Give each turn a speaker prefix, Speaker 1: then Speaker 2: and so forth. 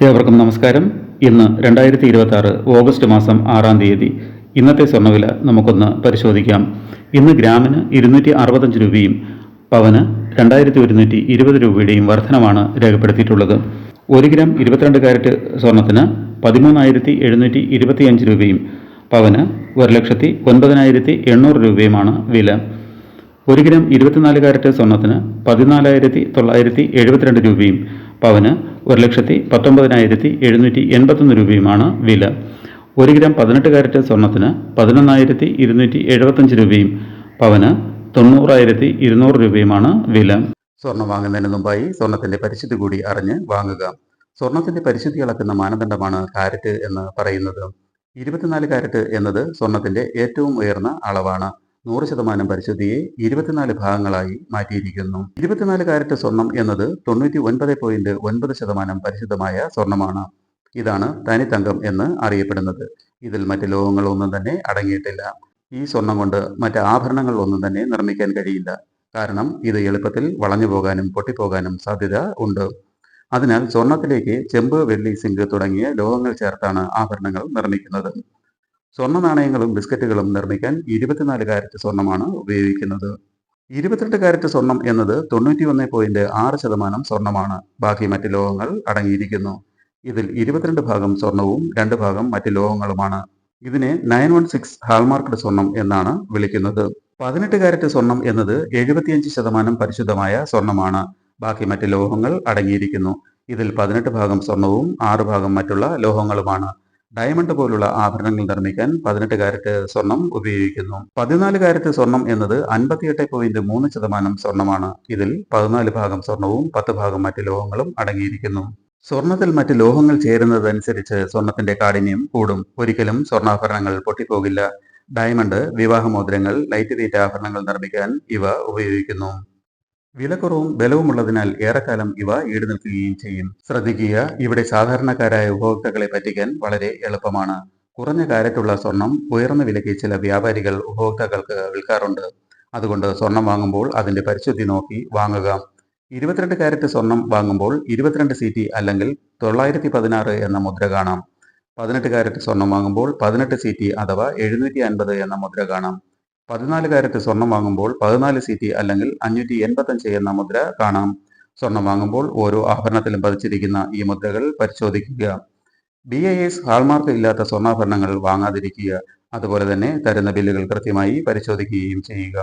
Speaker 1: ഏവർക്കും നമസ്കാരം. ഇന്ന് 2026 ഓഗസ്റ്റ് മാസം 6-ാം തീയതി. ഇന്നത്തെ സ്വർണ്ണവില നമുക്കൊന്ന് പരിശോധിക്കാം. ഇന്ന് ഗ്രാമിന് 265 രൂപയും പവന് 2120 രൂപയുടെയും വർധനമാണ് രേഖപ്പെടുത്തിയിട്ടുള്ളത്. 1 ഗ്രാം 22 കാരറ്റ് സ്വർണത്തിന് 13,725 രൂപയും പവന് 1,09,800 രൂപയുമാണ് വില. 1 ഗ്രാം 24 കാരറ്റ് സ്വർണത്തിന് 14,972 രൂപയും പവന് 1,19,781 രൂപയുമാണ് വില. 1 ഗ്രാം 18 കാരറ്റ് സ്വർണത്തിന് 11,275 രൂപയും പവന് 90,200 രൂപയുമാണ് വില. സ്വർണം വാങ്ങുന്നതിന് മുമ്പായി സ്വർണത്തിന്റെ പരിശുദ്ധി കൂടി അറിഞ്ഞ് വാങ്ങുക. സ്വർണത്തിന്റെ പരിശുദ്ധി അളക്കുന്ന മാനദണ്ഡമാണ് കാരറ്റ് എന്ന് പറയുന്നത്. 24 കാരറ്റ് എന്നത് സ്വർണത്തിന്റെ ഏറ്റവും ഉയർന്ന അളവാണ്. 100% പരിശുദ്ധിയെ 24 ഭാഗങ്ങളായി മാറ്റിയിരിക്കുന്നു. 24 കാരറ്റ് സ്വർണം എന്നത് 99.9% പരിശുദ്ധമായ സ്വർണമാണ്. ഇതാണ് തനിത്തങ്കം എന്ന് അറിയപ്പെടുന്നത്. ഇതിൽ മറ്റ് ലോഹങ്ങളൊന്നും തന്നെ അടങ്ങിയിട്ടില്ല. ഈ സ്വർണം കൊണ്ട് മറ്റ് ആഭരണങ്ങൾ ഒന്നും തന്നെ നിർമ്മിക്കാൻ കഴിയില്ല. കാരണം ഇത് എളുപ്പത്തിൽ വളഞ്ഞു പോകാനും പൊട്ടിപ്പോകാനും സാധ്യത ഉണ്ട്. അതിനാൽ സ്വർണത്തിലേക്ക് ചെമ്പ്, വെള്ളി, സിങ്ക് തുടങ്ങിയ ലോഹങ്ങൾ ചേർത്താണ് ആഭരണങ്ങൾ നിർമ്മിക്കുന്നത്. സ്വർണ്ണ നാണയങ്ങളും ബിസ്ക്കറ്റുകളും നിർമ്മിക്കാൻ 24 കാരറ്റ് സ്വർണമാണ് ഉപയോഗിക്കുന്നത്. 22 കാരറ്റ് സ്വർണം എന്നത് 91.6% സ്വർണമാണ്. ബാക്കി മറ്റ് ലോഹങ്ങൾ അടങ്ങിയിരിക്കുന്നു. ഇതിൽ 22 ഭാഗം സ്വർണവും 2 ഭാഗം മറ്റ് ലോഹങ്ങളുമാണ്. ഇതിനെ 916 ഹാൾമാർക്ക്ഡ് സ്വർണം എന്നാണ് വിളിക്കുന്നത്. 18 കാരറ്റ് സ്വർണം എന്നത് 75% പരിശുദ്ധമായ സ്വർണമാണ്. ബാക്കി മറ്റ് ലോഹങ്ങൾ അടങ്ങിയിരിക്കുന്നു. ഇതിൽ 18 ഭാഗം സ്വർണവും 6 ഭാഗം മറ്റുള്ള ലോഹങ്ങളുമാണ്. ഡയമണ്ട് പോലുള്ള ആഭരണങ്ങൾ നിർമ്മിക്കാൻ 18 കാരറ്റ് സ്വർണം ഉപയോഗിക്കുന്നു. 14 കാരറ്റ് സ്വർണം എന്നത് 58.3% സ്വർണമാണ്. ഇതിൽ 14 ഭാഗം സ്വർണവും 10 ഭാഗം മറ്റ് ലോഹങ്ങളും അടങ്ങിയിരിക്കുന്നു. സ്വർണത്തിൽ മറ്റ് ലോഹങ്ങൾ ചേരുന്നതനുസരിച്ച് സ്വർണത്തിന്റെ കാഠിന്യം കൂടും. ഒരിക്കലും സ്വർണ്ണാഭരണങ്ങൾ പൊട്ടിപ്പോകില്ല. ഡയമണ്ട്, വിവാഹമോതിരങ്ങൾ, ലൈറ്റ് വെയ്റ്റ് ആഭരണങ്ങൾ നിർമ്മിക്കാൻ ഇവ ഉപയോഗിക്കുന്നു. വിലക്കുറവും ബലവുമുള്ളതിനാൽ ഏറെക്കാലം ഇവ ഈടുനിൽക്കുകയും ചെയ്യും. ശ്രദ്ധിക്കുക, ഇവിടെ സാധാരണക്കാരായ ഉപഭോക്താക്കളെ പറ്റിക്കാൻ വളരെ എളുപ്പമാണ്. കുറഞ്ഞ കാരറ്റുള്ള സ്വർണം ഉയർന്ന വിലയ്ക്ക് ചില വ്യാപാരികൾ ഉപഭോക്താക്കൾക്ക് വിൽക്കാറുണ്ട്. അതുകൊണ്ട് സ്വർണം വാങ്ങുമ്പോൾ അതിന്റെ പരിശുദ്ധി നോക്കി വാങ്ങുക. 22 കാരറ്റ് സ്വർണം വാങ്ങുമ്പോൾ 22 CT അല്ലെങ്കിൽ 916 എന്ന മുദ്ര കാണാം. 18 കാരറ്റ് സ്വർണം വാങ്ങുമ്പോൾ 18 CT അഥവാ 750 എന്ന മുദ്ര കാണാം. 14 കാരറ്റ് സ്വർണം വാങ്ങുമ്പോൾ 14 CT അല്ലെങ്കിൽ 585 എന്ന മുദ്ര കാണാം. സ്വർണം വാങ്ങുമ്പോൾ ഓരോ ആഭരണത്തിലും പതിച്ചിരിക്കുന്ന ഈ മുദ്രകൾ പരിശോധിക്കുക. BIS ഹാൾമാർക്ക് ഇല്ലാത്ത സ്വർണ്ണാഭരണങ്ങൾ വാങ്ങാതിരിക്കുക. അതുപോലെ തന്നെ തരുന്ന ബില്ലുകൾ കൃത്യമായി പരിശോധിക്കുകയും ചെയ്യുക.